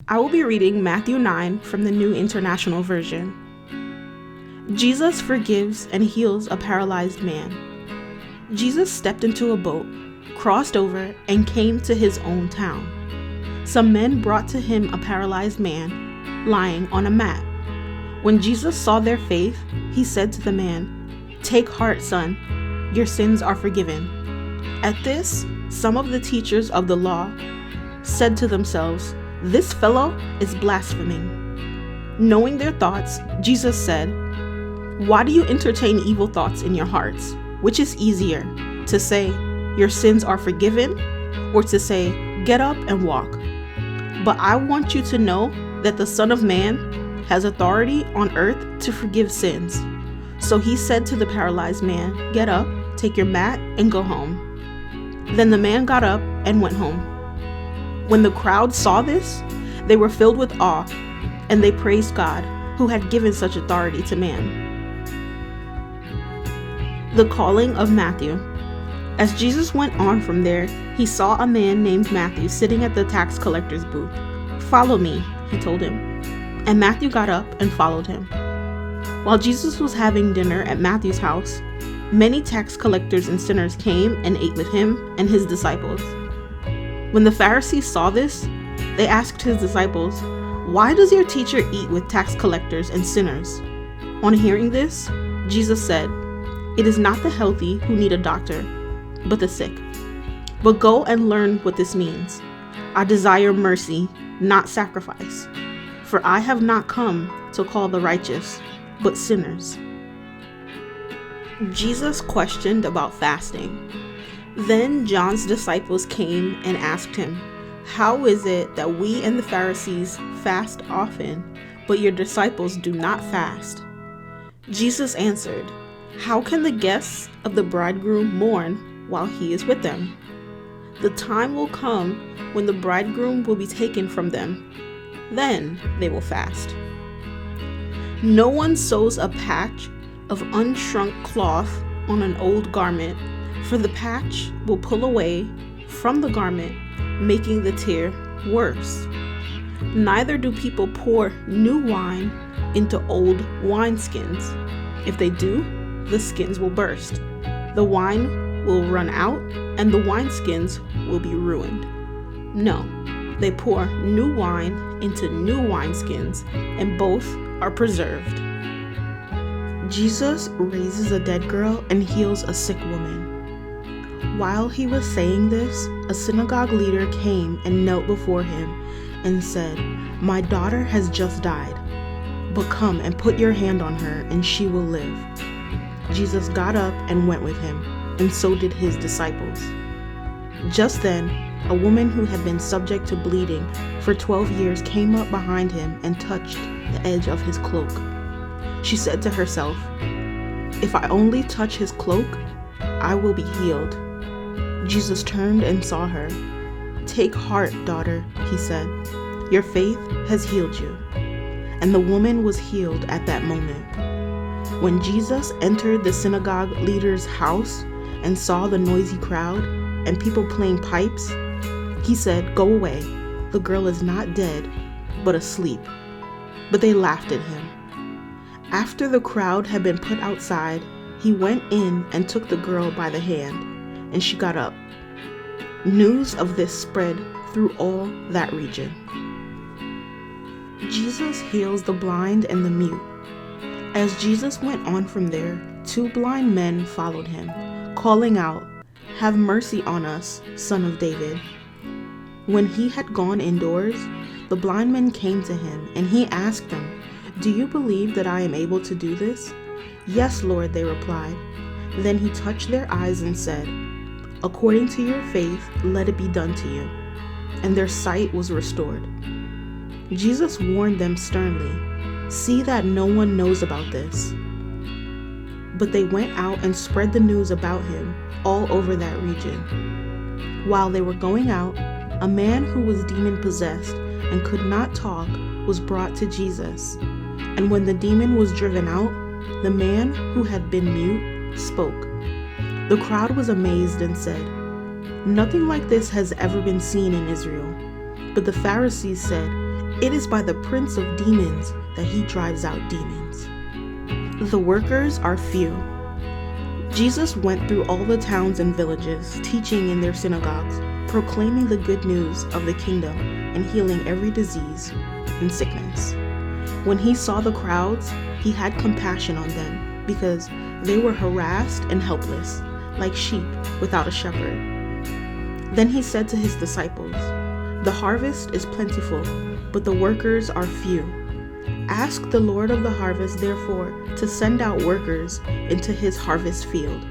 I will be reading Matthew 9 from the New International Version. Jesus forgives and heals a paralyzed man. Jesus stepped into a boat, crossed over, and came to his own town. Some men brought to him a paralyzed man lying on a mat. When Jesus saw their faith, he said to the man, "Take heart, son, your sins are forgiven." At this, some of the teachers of the law said to themselves, "This fellow is blaspheming." Knowing their thoughts, Jesus said, "Why do you entertain evil thoughts in your hearts? Which is easier, to say, 'Your sins are forgiven,' or to say, 'Get up and walk'? But I want you to know that the Son of Man has authority on earth to forgive sins." So he said to the paralyzed man, "Get up, take your mat, and go home." Then the man got up and went home. When the crowd saw this, they were filled with awe, and they praised God, who had given such authority to man. The calling of Matthew. As Jesus went on from there, he saw a man named Matthew sitting at the tax collector's booth. "Follow me," he told him. And Matthew got up and followed him. While Jesus was having dinner at Matthew's house, many tax collectors and sinners came and ate with him and his disciples. When the Pharisees saw this, they asked his disciples, "Why does your teacher eat with tax collectors and sinners?" On hearing this, Jesus said, "It is not the healthy who need a doctor, but the sick. But go and learn what this means. I desire mercy, not sacrifice. For I have not come to call the righteous, but sinners." Jesus questioned about fasting. Then John's disciples came and asked him, "How is it that we and the Pharisees fast often, but your disciples do not fast?" Jesus answered, "How can the guests of the bridegroom mourn while he is with them? The time will come when the bridegroom will be taken from them. Then they will fast. No one sews a patch of unshrunk cloth on an old garment, for the patch will pull away from the garment, making the tear worse. Neither do people pour new wine into old wineskins. If they do, the skins will burst. The wine will run out, and the wineskins will be ruined. No, they pour new wine into new wineskins, and both are preserved." Jesus raises a dead girl and heals a sick woman. While he was saying this, a synagogue leader came and knelt before him and said, "My daughter has just died, but come and put your hand on her and she will live." Jesus got up and went with him, and so did his disciples. Just then, a woman who had been subject to bleeding for 12 years came up behind him and touched the edge of his cloak. She said to herself, "If I only touch his cloak, I will be healed." Jesus turned and saw her. "Take heart, daughter," he said. "Your faith has healed you." And the woman was healed at that moment. When Jesus entered the synagogue leader's house and saw the noisy crowd and people playing pipes, he said, "Go away. The girl is not dead, but asleep." But they laughed at him. After the crowd had been put outside, he went in and took the girl by the hand, and she got up. News of this spread through all that region. Jesus heals the blind and the mute. As Jesus went on from there, 2 blind men followed him, calling out, "Have mercy on us, Son of David." When he had gone indoors, the blind men came to him, and he asked them, "Do you believe that I am able to do this?" "Yes, Lord," they replied. Then he touched their eyes and said, "According to your faith, let it be done to you." And their sight was restored. Jesus warned them sternly, "See that no one knows about this." But they went out and spread the news about him all over that region. While they were going out, a man who was demon-possessed and could not talk was brought to Jesus. And when the demon was driven out, the man who had been mute spoke. The crowd was amazed and said, "Nothing like this has ever been seen in Israel." But the Pharisees said, It is by the prince of demons that he drives out demons. The workers are few. Jesus went through all the towns and villages, teaching in their synagogues, proclaiming the good news of the kingdom and healing every disease and sickness. When he saw the crowds, he had compassion on them because they were harassed and helpless, like sheep without a shepherd. Then he said to his disciples, "The harvest is plentiful, but the workers are few. Ask the Lord of the harvest, therefore, to send out workers into his harvest field."